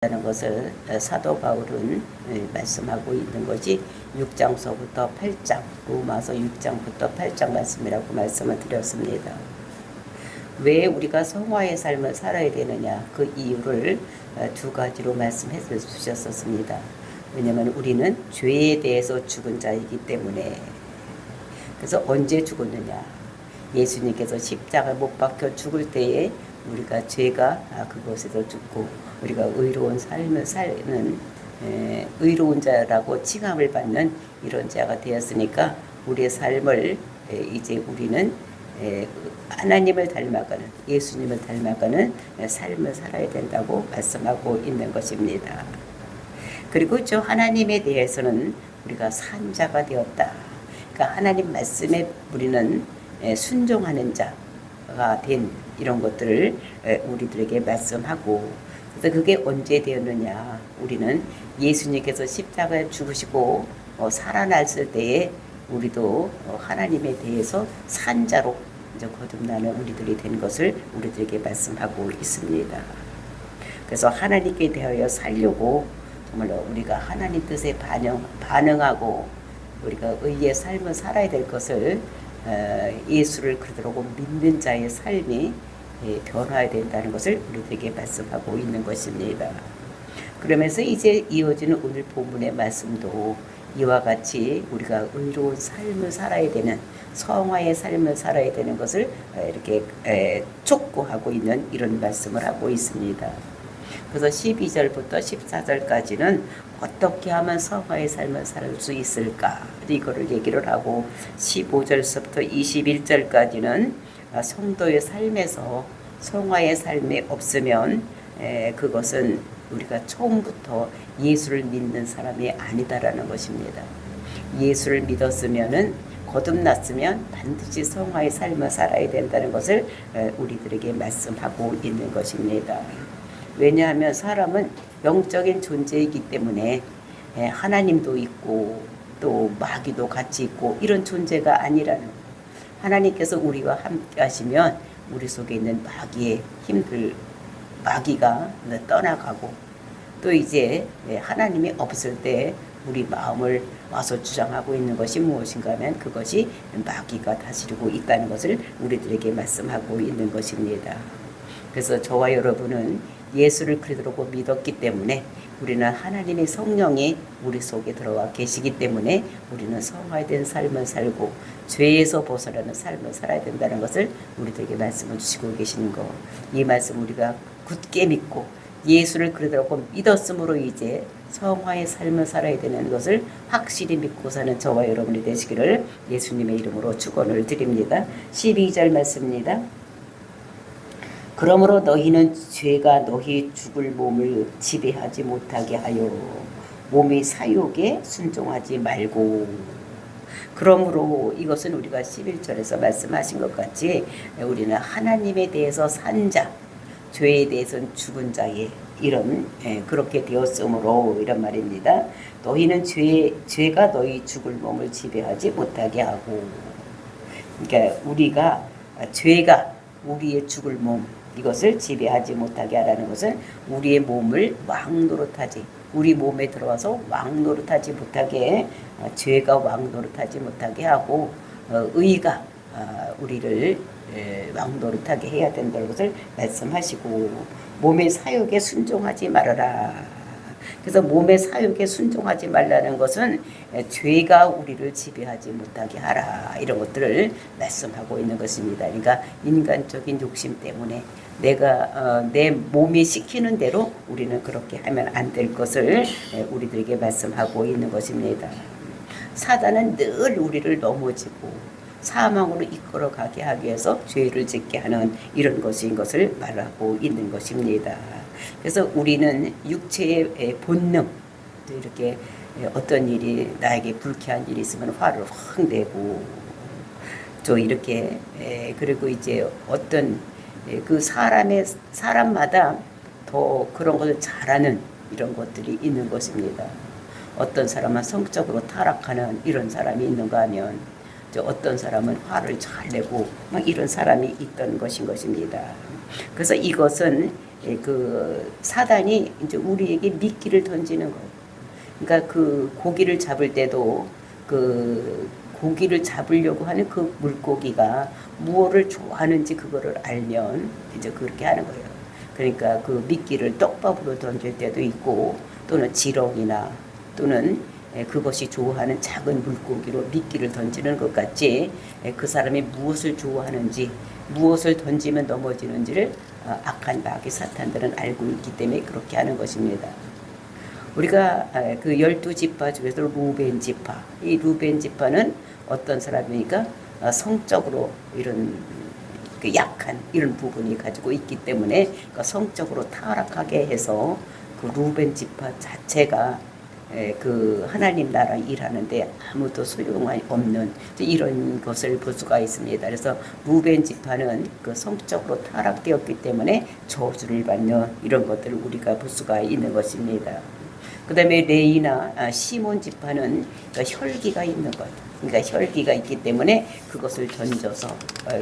라는 것을 사도 바울은 말씀하고 있는 것이 6장서부터 8장, 로마서 6장부터 8장 말씀이라고 말씀을 드렸습니다. 왜 우리가 성화의 삶을 살아야 되느냐, 그 이유를 두 가지로 말씀해 주셨었습니다. 왜냐하면 우리는 죄에 대해서 죽은 자이기 때문에. 그래서 언제 죽었느냐, 예수님께서 십자가에 못 박혀 죽을 때에 우리가 죄가 그곳에서 죽고 우리가 의로운 삶을 사는 의로운 자라고 칭함을 받는 이런 자가 되었으니까 우리의 삶을 이제 우리는 하나님을 닮아가는, 예수님을 닮아가는 삶을 살아야 된다고 말씀하고 있는 것입니다. 그리고 저 하나님에 대해서는 우리가 산 자가 되었다. 그러니까 하나님 말씀에 우리는 순종하는 자가 된 이런 것들을 우리들에게 말씀하고, 그래서 그게 언제 되었느냐, 우리는 예수님께서 십자가에 죽으시고 살아났을 때에 우리도 하나님에 대해서 산 자로 이제 거듭나는 우리들이 된 것을 우리들에게 말씀하고 있습니다. 그래서 하나님께 대하여 살려고 정말로 우리가 하나님 뜻에 반응하고 우리가 의의 삶을 살아야 될 것을 예수를 그러고 믿는 자의 삶이 변화해야 된다는 것을 우리들에게 말씀하고 있는 것입니다. 그러면서 이제 이어지는 오늘 본문의 말씀도 이와 같이 우리가 의로운 삶을 살아야 되는, 성화의 삶을 살아야 되는 것을 이렇게 촉구하고 있는 이런 말씀을 하고 있습니다. 그래서 12절부터 14절까지는 어떻게 하면 성화의 삶을 살 수 있을까, 이거를 얘기를 하고, 15절부터 21절까지는 성도의 삶에서 성화의 삶이 없으면 그것은 우리가 처음부터 예수를 믿는 사람이 아니다라는 것입니다. 예수를 믿었으면은, 거듭났으면 반드시 성화의 삶을 살아야 된다는 것을 우리들에게 말씀하고 있는 것입니다. 왜냐하면 사람은 영적인 존재이기 때문에 하나님도 있고 또 마귀도 같이 있고 이런 존재가 아니라는, 하나님께서 우리와 함께 하시면 우리 속에 있는 마귀의 힘들, 마귀가 떠나가고, 또 이제 하나님이 없을 때 우리 마음을 와서 주장하고 있는 것이 무엇인가 하면 그것이 마귀가 다스리고 있다는 것을 우리들에게 말씀하고 있는 것입니다. 그래서 저와 여러분은 예수를 그리스도로 믿었기 때문에 우리는 하나님의 성령이 우리 속에 들어와 계시기 때문에 우리는 성화된 삶을 살고 죄에서 벗어나는 삶을 살아야 된다는 것을 우리들에게 말씀을 주시고 계시는 것, 이 말씀 우리가 굳게 믿고 예수를 그리스도로 믿었으므로 이제 성화의 삶을 살아야 되는 것을 확실히 믿고 사는 저와 여러분이 되시기를 예수님의 이름으로 축원을 드립니다. 12절 말씀입니다. 그러므로 너희는 죄가 너희 죽을 몸을 지배하지 못하게 하여 몸의 사욕에 순종하지 말고. 그러므로 이것은 우리가 11절에서 말씀하신 것 같이 우리는 하나님에 대해서 산 자, 죄에 대해서는 죽은 자의 이런 그렇게 되었으므로 이런 말입니다. 너희는 죄가 너희 죽을 몸을 지배하지 못하게 하고, 그러니까 우리가 죄가 우리의 죽을 몸, 이것을 지배하지 못하게 하라는 것은 우리의 몸을 왕노릇하지, 우리 몸에 들어와서 왕노릇하지 못하게, 죄가 왕노릇하지 못하게 하고 의가 우리를 왕노릇하게 해야 된다는 것을 말씀하시고, 몸의 사욕에 순종하지 말아라. 그래서 몸의 사욕에 순종하지 말라는 것은 죄가 우리를 지배하지 못하게 하라, 이런 것들을 말씀하고 있는 것입니다. 그러니까 인간적인 욕심 때문에 내 몸이 시키는 대로 우리는 그렇게 하면 안 될 것을 우리들에게 말씀하고 있는 것입니다. 사단은 늘 우리를 넘어지고 사망으로 이끌어가게 하기 위해서 죄를 짓게 하는 이런 것인 것을 말하고 있는 것입니다. 그래서 우리는 육체의 본능, 이렇게 어떤 일이 나에게 불쾌한 일이 있으면 화를 확 내고, 또 이렇게 그리고 이제 어떤 그 사람마다 더 그런 것을 잘하는 이런 것들이 있는 것입니다. 어떤 사람은 성적으로 타락하는 이런 사람이 있는가 하면 어떤 사람은 화를 잘 내고 막 이런 사람이 있던 것인 것입니다. 그래서 이것은 그 사단이 이제 우리에게 미끼를 던지는 거예요. 그러니까 그 고기를 잡을 때도 그 고기를 잡으려고 하는 그 물고기가 무엇을 좋아하는지 그거를 알면 이제 그렇게 하는 거예요. 그러니까 그 미끼를 떡밥으로 던질 때도 있고 또는 지렁이나 또는 그것이 좋아하는 작은 물고기로 미끼를 던지는 것 같이 그 사람이 무엇을 좋아하는지 무엇을 던지면 넘어지는지를 악한 마귀 사탄들은 알고 있기 때문에 그렇게 하는 것입니다. 우리가 그 12지파 중에서 루벤 지파, 이 루벤 지파는 어떤 사람이니까 성적으로 이런 그 약한 이런 부분이 가지고 있기 때문에 성적으로 타락하게 해서 그 루벤 지파 자체가 그 하나님 나라 일하는데 아무도 소용이 없는 이런 것을 볼 수가 있습니다. 그래서 루벤 지파는 그 성적으로 타락되었기 때문에 저주를 받는 이런 것들을 우리가 볼 수가 있는 것입니다. 그 다음에 레이나 시몬 지파는 혈기가 있는 것. 그러니까 혈기가 있기 때문에 그것을 던져서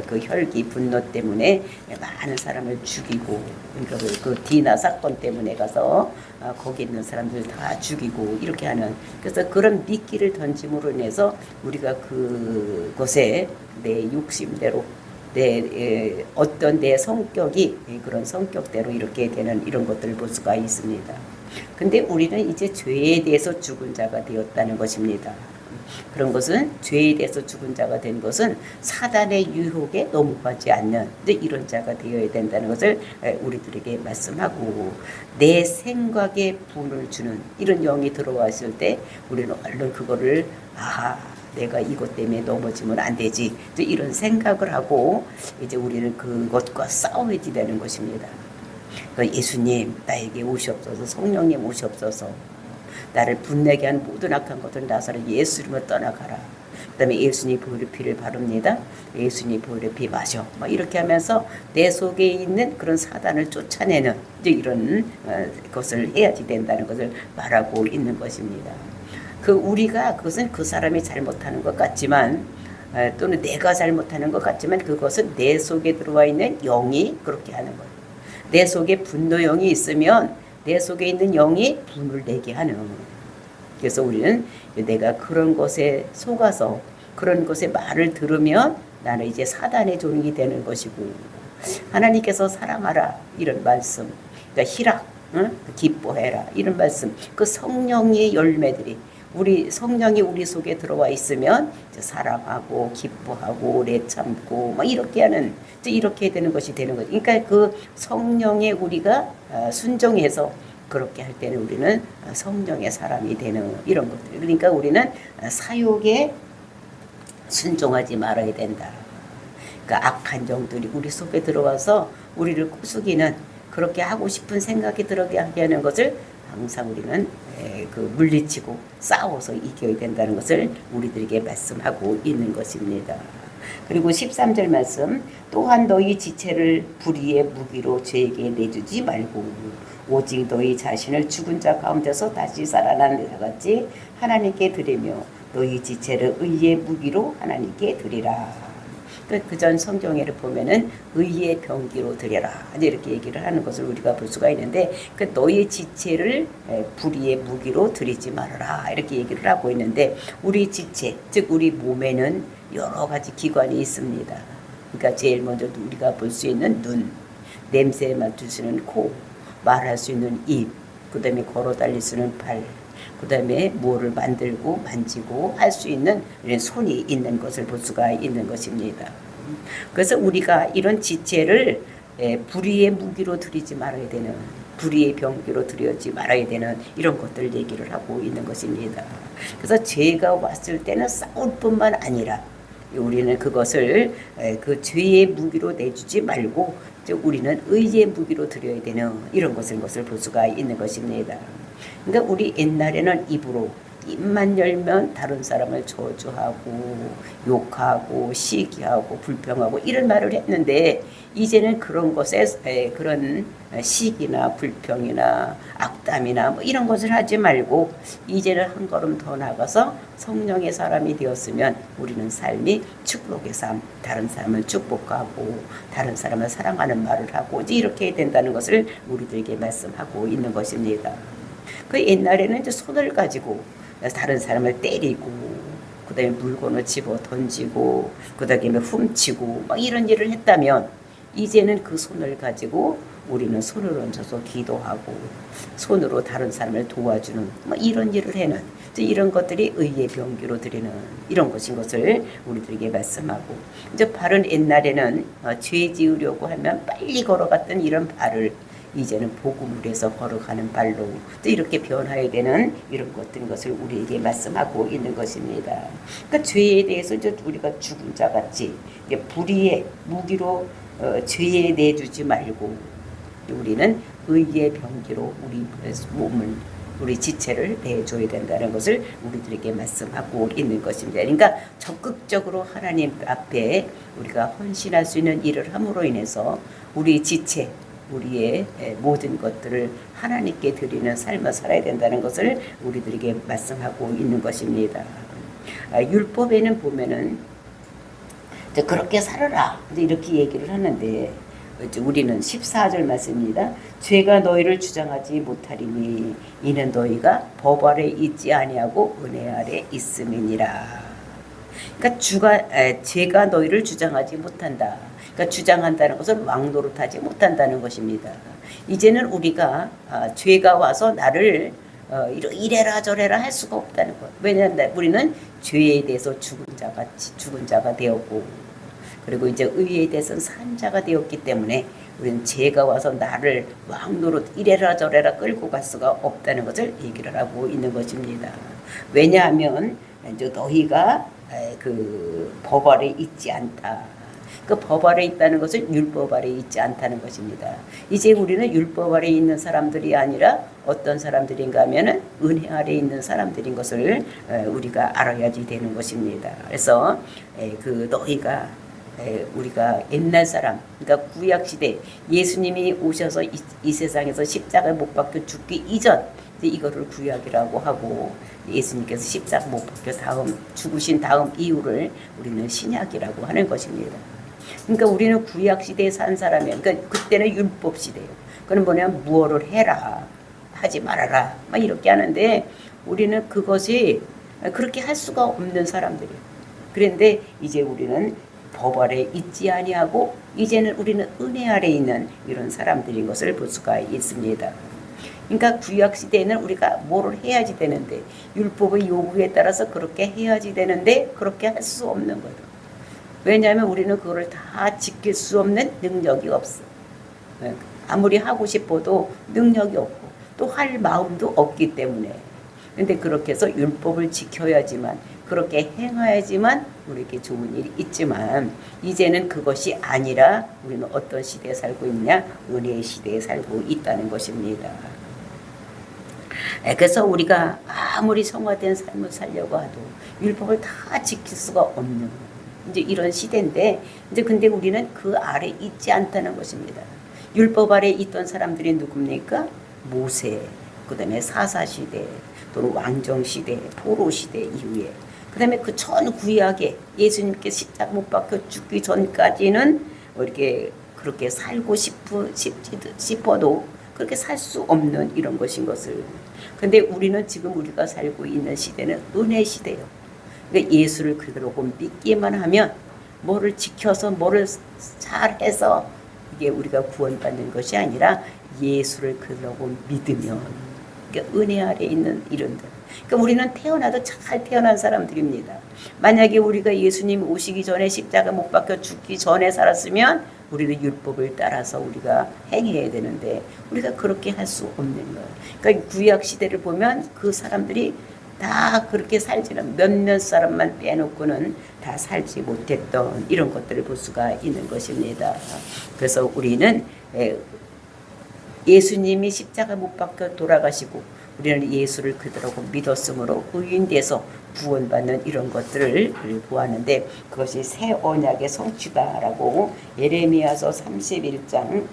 그 혈기 분노 때문에 많은 사람을 죽이고, 그러니까 그 디나 사건 때문에 가서 거기 있는 사람들 다 죽이고 이렇게 하는, 그래서 그런 미끼를 던짐으로 인해서 우리가 그것에 내 욕심대로 어떤 내 성격이 그런 성격대로 이렇게 되는 이런 것들을 볼 수가 있습니다. 근데 우리는 이제 죄에 대해서 죽은 자가 되었다는 것입니다. 그런 것은 죄에 대해서 죽은 자가 된 것은 사단의 유혹에 넘어가지 않는 이런 자가 되어야 된다는 것을 우리들에게 말씀하고, 내 생각에 분을 주는 이런 영이 들어왔을 때 우리는 얼른 그거를 내가 이것 때문에 넘어지면 안 되지 이런 생각을 하고 이제 우리는 그것과 싸워야 되는 것입니다. 예수님 나에게 오시옵소서, 성령님 오시옵소서, 나를 분내게 한 모든 악한 것들은 나사로 예수 이름으로 떠나가라. 그 다음에 예수님 보혈의 피를 바릅니다. 예수님 보혈의 피 마셔. 이렇게 하면서 내 속에 있는 그런 사단을 쫓아내는 이제 이런 것을 해야지 된다는 것을 말하고 있는 것입니다. 우리가 그것은 그 사람이 잘못하는 것 같지만 또는 내가 잘못하는 것 같지만 그것은 내 속에 들어와 있는 영이 그렇게 하는 거예요. 내 속에 분노 영이 있으면 내 속에 있는 영이 분을 내게 하는. 그래서 우리는 내가 그런 것에 속아서 그런 것의 말을 들으면 나는 이제 사단의 종이 되는 것이고, 하나님께서 사랑하라 이런 말씀, 그러니까 희락, 기뻐해라 이런 말씀, 그 성령의 열매들이 우리 성령이 우리 속에 들어와 있으면 사랑하고 기뻐하고 오래 참고 이렇게 하는, 이렇게 되는 것이 되는 거죠. 그러니까 그 성령에 우리가 순종해서 그렇게 할 때는 우리는 성령의 사람이 되는 이런 것들. 그러니까 우리는 사욕에 순종하지 말아야 된다. 그러니까 악한 영들이 우리 속에 들어와서 우리를 꼬수기는, 그렇게 하고 싶은 생각이 들어게 하게 하는 것을 항상 우리는 물리치고 싸워서 이겨야 된다는 것을 우리들에게 말씀하고 있는 것입니다. 그리고 13절 말씀, 또한 너희 지체를 불의의 무기로 죄에게 내주지 말고 오직 너희 자신을 죽은 자 가운데서 다시 살아난 자 같이 하나님께 드리며 너희 지체를 의의 무기로 하나님께 드리라. 그전 성경에를 보면은 의의 병기로 드려라 이렇게 얘기를 하는 것을 우리가 볼 수가 있는데, 너의 지체를 불의의 무기로 드리지 말아라 이렇게 얘기를 하고 있는데, 우리 지체 즉 우리 몸에는 여러 가지 기관이 있습니다. 그러니까 제일 먼저 우리가 볼 수 있는 눈, 냄새 맡을 수 있는 코, 말할 수 있는 입, 그 다음에 걸어 다닐 수 있는 발, 그 다음에 뭐를 만들고 만지고 할 수 있는 이런 손이 있는 것을 볼 수가 있는 것입니다. 그래서 우리가 이런 지체를 불의의 무기로 드리지 말아야 되는, 불의의 병기로 드리지 말아야 되는 이런 것들 얘기를 하고 있는 것입니다. 그래서 죄가 왔을 때는 싸울 뿐만 아니라 우리는 그것을 그 죄의 무기로 내주지 말고 우리는 의의 무기로 드려야 되는 이런 것을 볼 수가 있는 것입니다. 그러니까 우리 옛날에는 입으로 입만 열면 다른 사람을 저주하고 욕하고 시기하고 불평하고 이런 말을 했는데 이제는 그런 것에 그런 시기나 불평이나 악담이나 뭐 이런 것을 하지 말고 이제는 한 걸음 더 나가서 성령의 사람이 되었으면 우리는 삶이 축복의 삶, 다른 사람을 축복하고 다른 사람을 사랑하는 말을 하고 이제 이렇게 해야 된다는 것을 우리들에게 말씀하고 있는 것입니다. 그 옛날에는 이제 손을 가지고 다른 사람을 때리고 그다음에 물건을 집어 던지고 그다음에 훔치고 막 이런 일을 했다면 이제는 그 손을 가지고 우리는 손을 얹어서 기도하고 손으로 다른 사람을 도와주는 뭐 이런 일을 해는 이런 것들이 의의 병기로 드리는 이런 것인 것을 우리들에게 말씀하고 이제 발은 옛날에는 죄 지으려고 하면 빨리 걸어갔던 이런 발을 이제는 복음을 해서 걸어가는 발로 이렇게 변화해야 되는 이런 것을 우리에게 말씀하고 있는 것입니다. 그러니까 죄에 대해서 이제 우리가 죽은 자 같이 불의의 무기로 죄에 내주지 말고 우리는 의의 병기로 우리 몸을 우리 지체를 내줘야 된다는 것을 우리들에게 말씀하고 있는 것입니다. 그러니까 적극적으로 하나님 앞에 우리가 헌신할 수 있는 일을 함으로 인해서 우리 지체 우리의 모든 것들을 하나님께 드리는 삶을 살아야 된다는 것을 우리들에게 말씀하고 있는 것입니다. 율법에는 보면은 그렇게 살아라 이렇게 얘기를 하는데 우리는 14절 말씀입니다. 죄가 너희를 주장하지 못하리니 이는 너희가 법 아래 있지 아니하고 은혜 아래 있음이니라. 그러니까 죄가 너희를 주장하지 못한다. 그러니까 주장한다는 것은 왕노릇하지 못한다는 것입니다. 이제는 우리가 죄가 와서 나를 이래라 저래라 할 수가 없다는 것. 왜냐하면 우리는 죄에 대해서 죽은 자가 되었고 그리고 이제 의에 대해서는 산 자가 되었기 때문에 우리는 죄가 와서 나를 왕노릇 이래라 저래라 끌고 갈 수가 없다는 것을 얘기를 하고 있는 것입니다. 왜냐하면 이제 너희가 그 법 아래 있지 않다. 그 법 아래 있다는 것은 율법 아래 있지 않다는 것입니다. 이제 우리는 율법 아래 있는 사람들이 아니라 어떤 사람들인가 하면은 은혜 아래 있는 사람들인 것을 우리가 알아야지 되는 것입니다. 그래서 그 너희가 우리가 옛날 사람, 그러니까 구약 시대 예수님이 오셔서 이 세상에서 십자가에 못 박혀 죽기 이전 이거를 구약이라고 하고 예수님께서 십자가 못 박혀 죽으신 다음 이후를 우리는 신약이라고 하는 것입니다. 그러니까 우리는 구약 시대에 산 사람이에요. 그러니까 그때는 율법 시대예요. 그건 뭐냐면 무엇을 해라, 하지 말아라, 막 이렇게 하는데 우리는 그것이 그렇게 할 수가 없는 사람들이에요. 그런데 이제 우리는 법 아래 있지 아니하고 이제는 우리는 은혜 아래 있는 이런 사람들인 것을 볼 수가 있습니다. 그러니까 구약 시대에는 우리가 뭐를 해야지 되는데 율법의 요구에 따라서 그렇게 해야지 되는데 그렇게 할 수 없는 거죠. 왜냐하면 우리는 그거를 다 지킬 수 없는 능력이 없어. 아무리 하고 싶어도 능력이 없고 또 할 마음도 없기 때문에. 그런데 그렇게 해서 율법을 지켜야지만 그렇게 행해야지만 우리에게 좋은 일이 있지만 이제는 그것이 아니라 우리는 어떤 시대에 살고 있냐? 은혜의 시대에 살고 있다는 것입니다. 그래서 우리가 아무리 성화된 삶을 살려고 해도 율법을 다 지킬 수가 없는 이제 이런 시대인데 이제 근데 우리는 그 아래 있지 않다는 것입니다. 율법 아래 있던 사람들이 누굽니까? 모세, 그다음에 사사시대, 또는 왕정시대, 포로시대 이후에 그 다음에 그 전 구약에 예수님께 십자가 못 박혀 죽기 전까지는 이렇게 그렇게 살고 싶어도 그렇게 살 수 없는 이런 것인 것을. 근데 우리는 지금 우리가 살고 있는 시대는 은혜 시대예요. 그러니까 예수를 그대로 믿기만 하면 뭐를 지켜서 뭐를 잘해서 이게 우리가 구원받는 것이 아니라 예수를 그대로 믿으면 그러니까 은혜 아래 있는 이런들. 그러니까 우리는 태어나도 잘 태어난 사람들입니다. 만약에 우리가 예수님 오시기 전에 십자가 못 박혀 죽기 전에 살았으면 우리는 율법을 따라서 우리가 행해야 되는데 우리가 그렇게 할 수 없는 거예요. 그러니까 구약 시대를 보면 그 사람들이 다 그렇게 살지는 몇몇 사람만 빼놓고는 다 살지 못했던 이런 것들을 볼 수가 있는 것입니다. 그래서 우리는 예수님이 십자가 못 박혀 돌아가시고 우리는 예수를 그대로 믿었으므로 의인돼서 구원받는 이런 것들을 보았는데 그것이 새 언약의 성취다라고 예레미야서 31장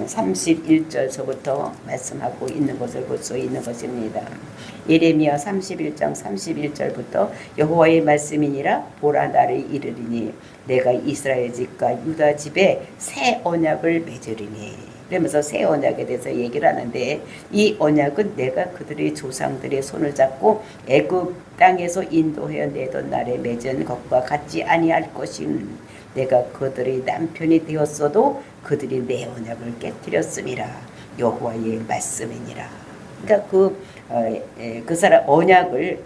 31절서부터 말씀하고 있는 것을 볼 수 있는 것입니다. 예레미야 31장 31절부터 여호와의 말씀이니라 보라 나를 이르리니 내가 이스라엘 집과 유다 집에 새 언약을 맺으리니 그러면서 새 언약에 대해서 얘기를 하는데 이 언약은 내가 그들의 조상들의 손을 잡고 애굽 땅에서 인도하여 내던 날에 맺은 것과 같지 아니할 것임 내가 그들의 남편이 되었어도 그들이 내 언약을 깨뜨렸음이라 여호와의 말씀이니라. 그러니까 그 사람 언약을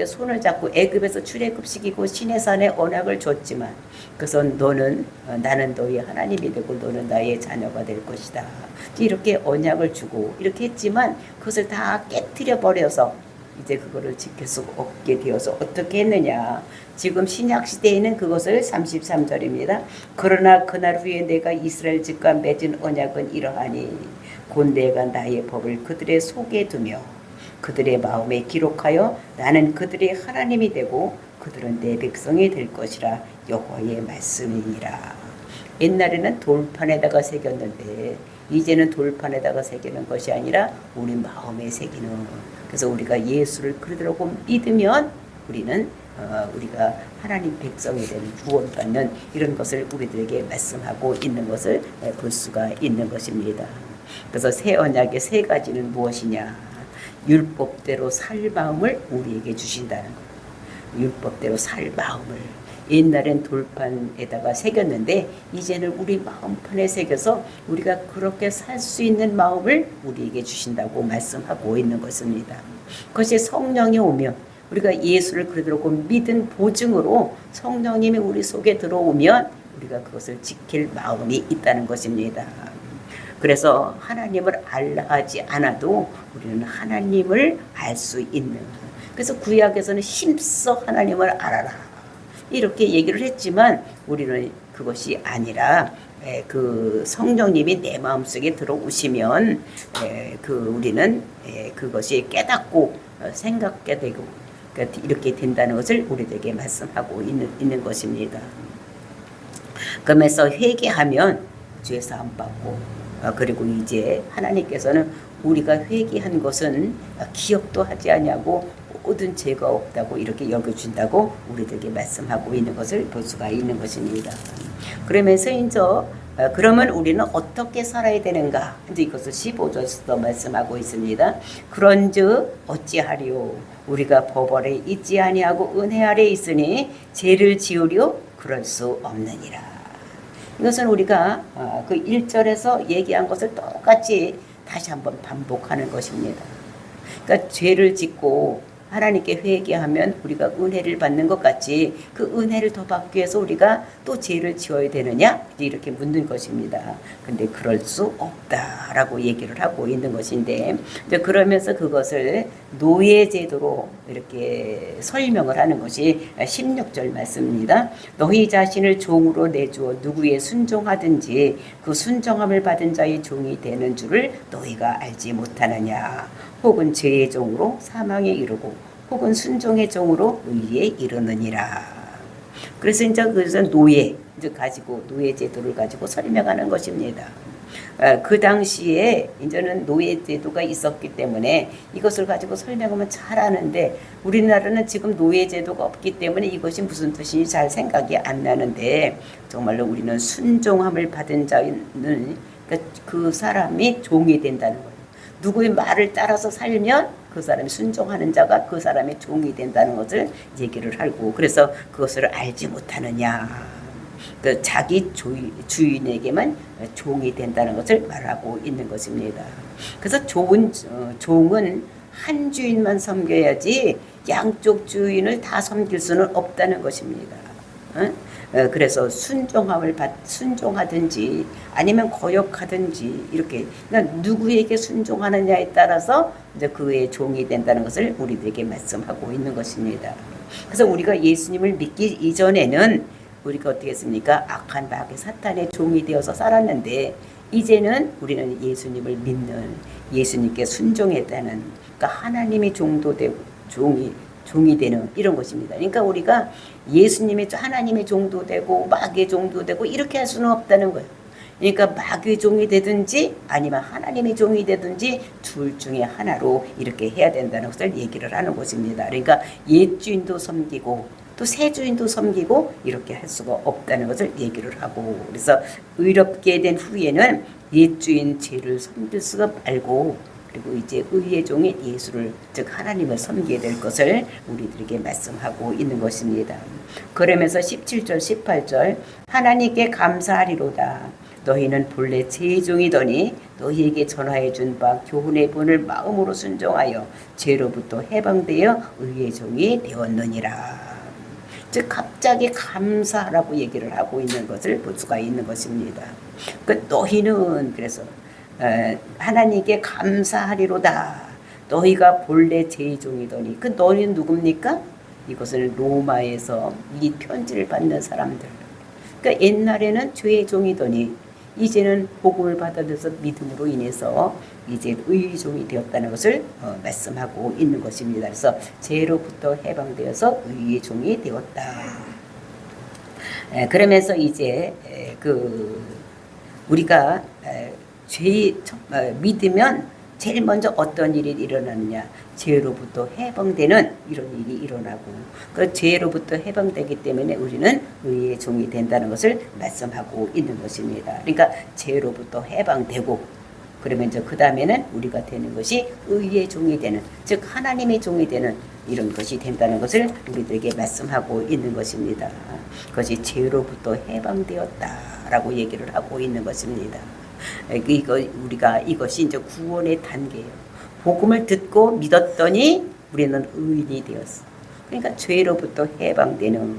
손을 잡고 애굽에서 출애굽시키고 시내산에 언약을 줬지만 그것은 나는 너의 하나님이 되고 너는 나의 자녀가 될 것이다. 이렇게 언약을 주고 이렇게 했지만 그것을 다 깨뜨려 버려서 이제 그거를 지킬 수 없게 되어서 어떻게 했느냐. 지금 신약시대에는 그것을 33절입니다. 그러나 그날 후에 내가 이스라엘 집과 맺은 언약은 이러하니 곧 내가 나의 법을 그들의 속에 두며 그들의 마음에 기록하여 나는 그들의 하나님이 되고 그들은 내 백성이 될 것이라 여호와의 말씀이니라. 옛날에는 돌판에다가 새겼는데 이제는 돌판에다가 새기는 것이 아니라 우리 마음에 새기는. 그래서 우리가 예수를 그대로 믿으면 우리가 하나님 백성이 되는 구원받는 이런 것을 우리들에게 말씀하고 있는 것을 볼 수가 있는 것입니다. 그래서 새 언약의 세 가지는 무엇이냐? 율법대로 살 마음을 우리에게 주신다는 거예요. 율법대로 살 마음을. 옛날엔 돌판에다가 새겼는데 이제는 우리 마음판에 새겨서 우리가 그렇게 살 수 있는 마음을 우리에게 주신다고 말씀하고 있는 것입니다. 그것이 성령이 오면 우리가 예수를 그대로 믿은 보증으로 성령님이 우리 속에 들어오면 우리가 그것을 지킬 마음이 있다는 것입니다. 그래서 하나님을 알라 하지 않아도 우리는 하나님을 알 수 있는. 그래서 구약에서는 힘써 하나님을 알아라 이렇게 얘기를 했지만 우리는 그것이 아니라 그 성령님이 내 마음속에 들어오시면 우리는 그것이 깨닫고 생각게 되고 이렇게 된다는 것을 우리들에게 말씀하고 있는 것입니다. 그러면서 회개하면 죄사함 받고 그리고 이제 하나님께서는 우리가 회개한 것은 기억도 하지 아니하고 모든 죄가 없다고 이렇게 여겨준다고 우리들에게 말씀하고 있는 것을 볼 수가 있는 것입니다. 그러면서 이제 그러면 우리는 어떻게 살아야 되는가? 이제 이것을 15절에서 말씀하고 있습니다. 그런즉 어찌하리요? 우리가 법 아래 있지 아니하고 은혜 아래 있으니 죄를 지으려 그럴 수 없느니라. 이것은 우리가 그 1절에서 얘기한 것을 똑같이 다시 한번 반복하는 것입니다. 그러니까 죄를 짓고 하나님께 회개하면 우리가 은혜를 받는 것 같이 그 은혜를 더 받기 위해서 우리가 또 죄를 지어야 되느냐? 이렇게 묻는 것입니다. 근데 그럴 수 없다라고 얘기를 하고 있는 것인데 그러면서 그것을 노예제도로 이렇게 설명을 하는 것이 16절 말씀입니다. 너희 자신을 종으로 내주어 누구에 순종하든지 그 순종함을 받은 자의 종이 되는 줄을 너희가 알지 못하느냐. 혹은 죄의 종으로 사망에 이르고 혹은 순종의 종으로 의에 이르느니라. 그래서 이제 노예 가지고 노예 제도를 가지고 설명하는 것입니다. 그 당시에 이제는 노예 제도가 있었기 때문에 이것을 가지고 설명하면 잘 아는데 우리나라는 지금 노예 제도가 없기 때문에 이것이 무슨 뜻인지 잘 생각이 안 나는데 정말로 우리는 순종함을 받은 자는 그 사람이 종이 된다는 거예요. 누구의 말을 따라서 살면 그 사람이 순종하는 자가 그 사람의 종이 된다는 것을 얘기를 하고 그래서 그것을 알지 못하느냐. 그 자기 주인에게만 종이 된다는 것을 말하고 있는 것입니다. 그래서 종은 한 주인만 섬겨야지 양쪽 주인을 다 섬길 수는 없다는 것입니다. 그래서 순종하든지 아니면 거역하든지 이렇게 그러니까 누구에게 순종하느냐에 따라서 이제 그의 종이 된다는 것을 우리들에게 말씀하고 있는 것입니다. 그래서 우리가 예수님을 믿기 이전에는 우리가 어떻게 했습니까? 악한 마귀 사탄의 종이 되어서 살았는데 이제는 우리는 예수님을 믿는, 예수님께 순종했다는, 그러니까 하나님의 종도 되고 종이 되는 이런 것입니다. 그러니까 우리가 예수님의 하나님의 종도 되고 마귀의 종도 되고 이렇게 할 수는 없다는 거예요. 그러니까 마귀의 종이 되든지 아니면 하나님의 종이 되든지 둘 중에 하나로 이렇게 해야 된다는 것을 얘기를 하는 것입니다. 그러니까 옛 주인도 섬기고 또 새 주인도 섬기고 이렇게 할 수가 없다는 것을 얘기를 하고, 그래서 의롭게 된 후에는 옛 주인 죄를 섬길 수가 말고 그리고 이제 의의 종인 예수를, 즉 하나님을 섬기게 될 것을 우리들에게 말씀하고 있는 것입니다. 그러면서 17절 18절 하나님께 감사하리로다. 너희는 본래 제 종이더니 너희에게 전하여 준 바 교훈의 본을 마음으로 순종하여 죄로부터 해방되어 의의 종이 되었느니라. 즉 갑자기 감사하라고 얘기를 하고 있는 것을 볼 수가 있는 것입니다. 그 너희는 그래서 하나님께 감사하리로다. 너희가 본래 제 종이더니, 그 너희는 누굽니까? 이것은 로마에서 이 편지를 받는 사람들. 그러니까 옛날에는 죄의 종이더니 이제는 복음을 받아들여서 믿음으로 인해서 이제 의의 종이 되었다는 것을 말씀하고 있는 것입니다. 그래서 죄로부터 해방되어서 의의 종이 되었다. 그러면서 이제 우리가 믿으면 제일 먼저 어떤 일이 일어나느냐, 죄로부터 해방되는 이런 일이 일어나고, 그 죄로부터 해방되기 때문에 우리는 의의 종이 된다는 것을 말씀하고 있는 것입니다. 그러니까 죄로부터 해방되고, 그러면 이제 그 다음에는 우리가 되는 것이 의의 종이 되는, 즉 하나님의 종이 되는 이런 것이 된다는 것을 우리들에게 말씀하고 있는 것입니다. 그것이 죄로부터 해방되었다라고 얘기를 하고 있는 것입니다. 이것이 이제 구원의 단계예요. 복음을 듣고 믿었더니 우리는 의인이 되었어. 그러니까 죄로부터 해방되는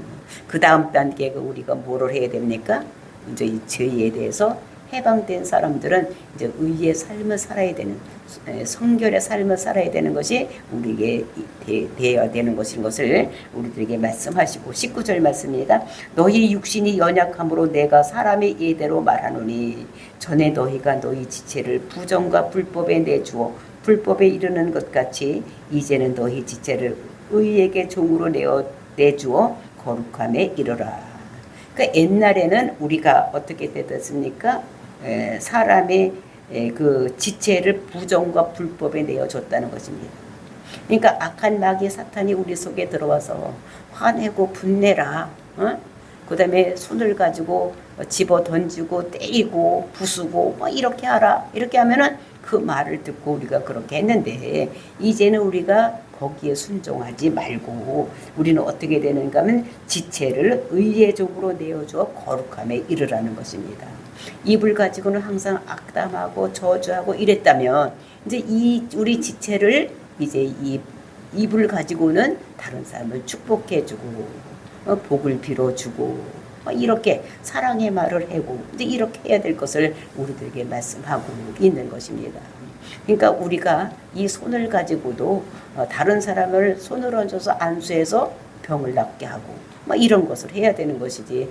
그 다음 단계가 우리가 뭐를 해야 됩니까? 이제 이 죄에 대해서 해방된 사람들은 이제 의의 삶을 살아야 되는, 성결의 삶을 살아야 되는 것이 우리에게 되어야 되는 것인 것을 우리들에게 말씀하시고, 19절 말씀입니다. 너희 육신이 연약함으로 내가 사람의 예대로 말하노니 전에 너희가 너희 지체를 부정과 불법에 내주어 불법에 이르는 것 같이 이제는 너희 지체를 의에게 종으로 내주어 거룩함에 이르라. 그러니까 옛날에는 우리가 어떻게 되었습니까? 사람의 그 지체를 부정과 불법에 내어줬다는 것입니다. 그러니까 악한 마귀 사탄이 우리 속에 들어와서 화내고 분내라, 그 다음에 손을 가지고 집어 던지고 때리고 부수고 뭐 이렇게 하라, 이렇게 하면은 그 말을 듣고 우리가 그렇게 했는데, 이제는 우리가 거기에 순종하지 말고 우리는 어떻게 되는가 하면 지체를 의의 종으로 내어주어 거룩함에 이르라는 것입니다. 입을 가지고는 항상 악담하고 저주하고 이랬다면, 이제 우리 지체를 이제 입을 가지고는 다른 사람을 축복해주고 복을 빌어주고 이렇게 사랑의 말을 하고 이제 이렇게 해야 될 것을 우리들에게 말씀하고 있는 것입니다. 그러니까 우리가 이 손을 가지고도 다른 사람을 손을 얹어서 안수해서 병을 낫게 하고 이런 것을 해야 되는 것이지,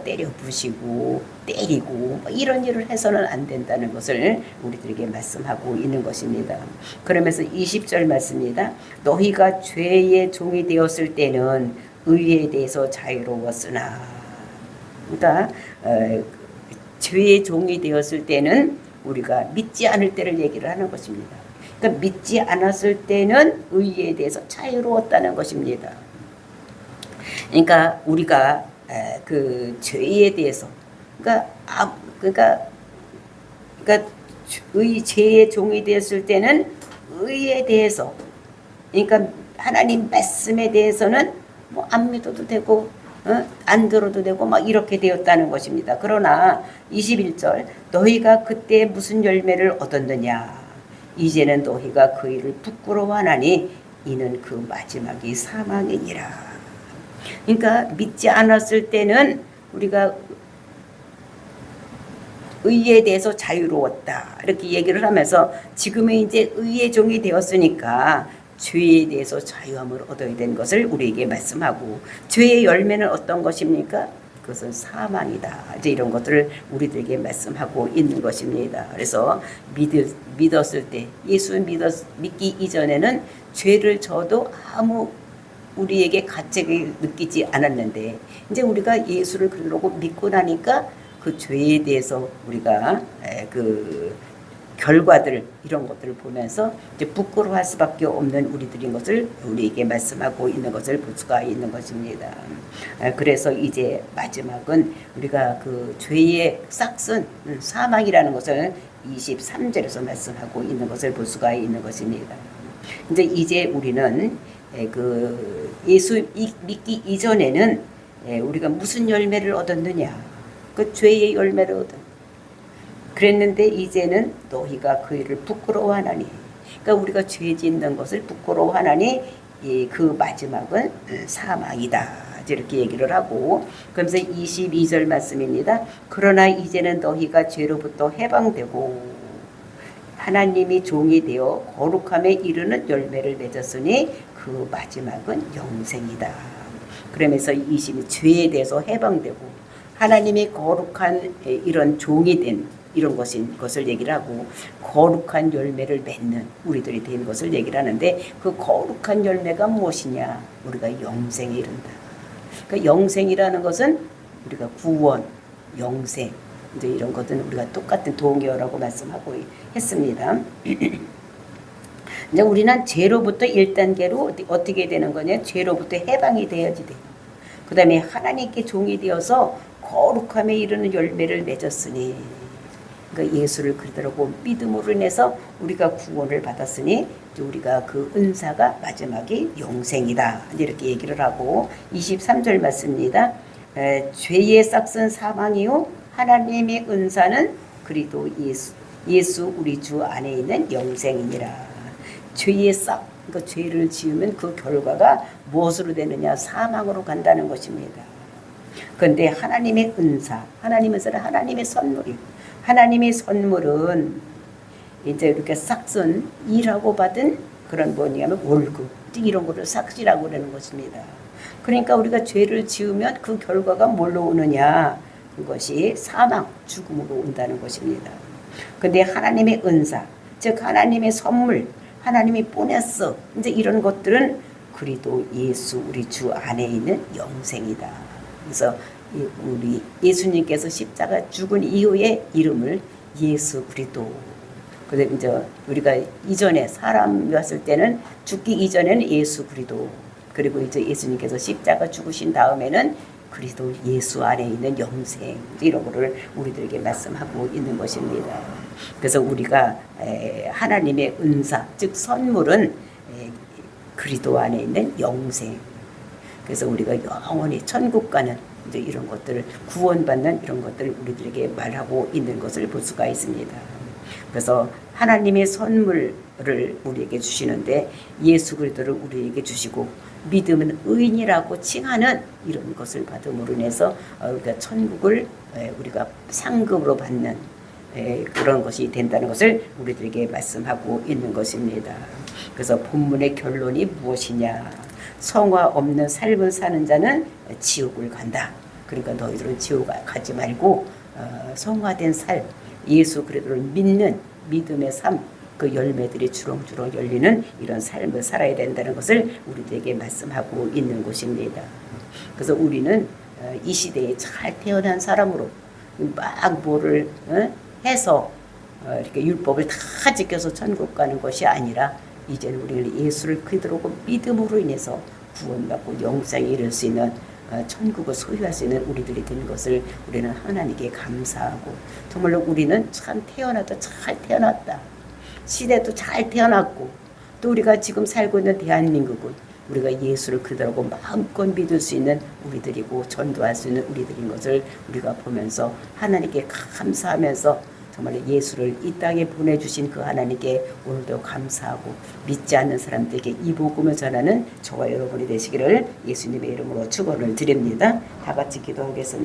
때려 부시고 때리고 이런 일을 해서는 안 된다는 것을 우리들에게 말씀하고 있는 것입니다. 그러면서 20절 말씀입니다. 너희가 죄의 종이 되었을 때는 의에 대해서 자유로웠으나, 그러니까 죄의 종이 되었을 때는 우리가 믿지 않을 때를 얘기를 하는 것입니다. 그러니까 믿지 않았을 때는 의에 대해서 자유로웠다는 것입니다. 그러니까 우리가 그 죄에 대해서, 그러니까 죄의 종이 되었을 때는 의에 대해서, 그러니까 하나님 말씀에 대해서는 뭐 안 믿어도 되고 안 들어도 되고 이렇게 되었다는 것입니다. 그러나 21절 너희가 그때 무슨 열매를 얻었느냐, 이제는 너희가 그 일을 부끄러워하나니 이는 그 마지막이 사망이니라. 그러니까 믿지 않았을 때는 우리가 의에 대해서 자유로웠다 이렇게 얘기를 하면서, 지금은 이제 의의 종이 되었으니까 죄에 대해서 자유함을 얻어야 되는 것을 우리에게 말씀하고, 죄의 열매는 어떤 것입니까? 그것은 사망이다. 이제 이런 것들을 우리들에게 말씀하고 있는 것입니다. 그래서 믿었을 때 예수 믿기 이전에는 죄를 져도 아무 우리에게 가책을 느끼지 않았는데 이제 우리가 예수를 그러고 믿고 나니까 그 죄에 대해서 우리가 그 결과들 이런 것들을 보면서 이제 부끄러워할 수밖에 없는 우리들인 것을 우리에게 말씀하고 있는 것을 볼 수가 있는 것입니다. 그래서 이제 마지막은 우리가 그 죄의 싹슨 사망이라는 것을 23절에서 말씀하고 있는 것을 볼 수가 있는 것입니다. 이제 우리는 그 예수 믿기 이전에는 우리가 무슨 열매를 얻었느냐? 그 죄의 열매를 얻었. 그랬는데 이제는 너희가 그 일을 부끄러워하나니, 그러니까 우리가 죄 짓는 것을 부끄러워하나니 그 마지막은 사망이다. 이렇게 얘기를 하고, 그러면서 22절 말씀입니다. 그러나 이제는 너희가 죄로부터 해방되고 하나님이 종이 되어 거룩함에 이르는 열매를 맺었으니 그 마지막은 영생이다. 그러면서 22 죄에 대해서 해방되고 하나님이 거룩한 이런 종이 된 이런 것을 얘기를 하고 거룩한 열매를 맺는 우리들이 된 것을 얘기를 하는데 그 거룩한 열매가 무엇이냐? 우리가 영생에 이른다. 그러니까 영생이라는 것은 우리가 구원, 영생 이제 이런 것은 우리가 똑같은 동의어라고 말씀하고 했습니다. 이제 우리는 죄로부터 1단계로 어떻게 되는 거냐? 죄로부터 해방이 되어야지 돼요. 그 다음에 하나님께 종이 되어서 거룩함에 이르는 열매를 맺었으니 그러니까 예수를 그대로 믿음으로 인해서 우리가 구원을 받았으니 우리가 그 은사가 마지막이 영생이다. 이렇게 얘기를 하고 23절 맞습니다. 죄의 싹슨 사망이요 하나님의 은사는 그리스도 예수 우리 주 안에 있는 영생이니라. 죄의 싹, 그러니까 죄를 지으면 그 결과가 무엇으로 되느냐? 사망으로 간다는 것입니다. 그런데 하나님의 은사, 하나님의 은사는 하나님의 선물이, 하나님의 선물은 이제 이렇게 싹슨 일하고 받은 그런 뭐냐면 월급 이런 거를 싹시라고 그러는 것입니다. 그러니까 우리가 죄를 지으면 그 결과가 뭘로 오느냐? 그것이 사망, 죽음으로 온다는 것입니다. 그런데 하나님의 은사, 즉 하나님의 선물, 하나님이 보냈어. 이제 이런 것들은 그리스도 예수 우리 주 안에 있는 영생이다. 그래서 우리 예수님께서 십자가 죽은 이후에 이름을 예수 그리스도. 근데 이제 우리가 이전에 사람이 왔을 때는 죽기 이전에는 예수 그리스도. 그리고 이제 예수님께서 십자가 죽으신 다음에는 그리스도 예수 안에 있는 영생 이런 거를 우리들에게 말씀하고 있는 것입니다. 그래서 우리가 하나님의 은사 즉 선물은 그리스도 안에 있는 영생. 그래서 우리가 영원히 천국 가는 이제 이런 것들을 구원받는 이런 것들을 우리들에게 말하고 있는 것을 볼 수가 있습니다. 그래서 하나님의 선물을 우리에게 주시는데 예수 그리스도를 우리에게 주시고 믿음은 의인이라고 칭하는 이런 것을 받음으로 인해서 우리가 천국을 우리가 상급으로 받는 그런 것이 된다는 것을 우리들에게 말씀하고 있는 것입니다. 그래서 본문의 결론이 무엇이냐? 성화 없는 삶을 사는 자는 지옥을 간다. 그러니까 너희들은 지옥 가지 말고 성화된 삶, 예수 그리스도를 믿는 믿음의 삶, 그 열매들이 주렁주렁 열리는 이런 삶을 살아야 된다는 것을 우리들에게 말씀하고 있는 것입니다. 그래서 우리는 이 시대에 잘 태어난 사람으로 막 뭐를 해서 이렇게 율법을 다 지켜서 천국 가는 것이 아니라 이제는 우리는 예수를 그대로 믿음으로 인해서 구원받고 영생에 이를 수 있는 천국을 소유할 수 있는 우리들이 된 것을 우리는 하나님께 감사하고 정말로 우리는 참 태어나도 잘 태어났다. 시대도 잘 태어났고 또 우리가 지금 살고 있는 대한민국은 우리가 예수를 그대로 마음껏 믿을 수 있는 우리들이고 전도할 수 있는 우리들인 것을 우리가 보면서 하나님께 감사하면서 정말 예수를 이 땅에 보내주신 그 하나님께 오늘도 감사하고 믿지 않는 사람들에게 이 복음을 전하는 저와 여러분이 되시기를 예수님의 이름으로 축원을 드립니다. 다 같이 기도하겠습니다.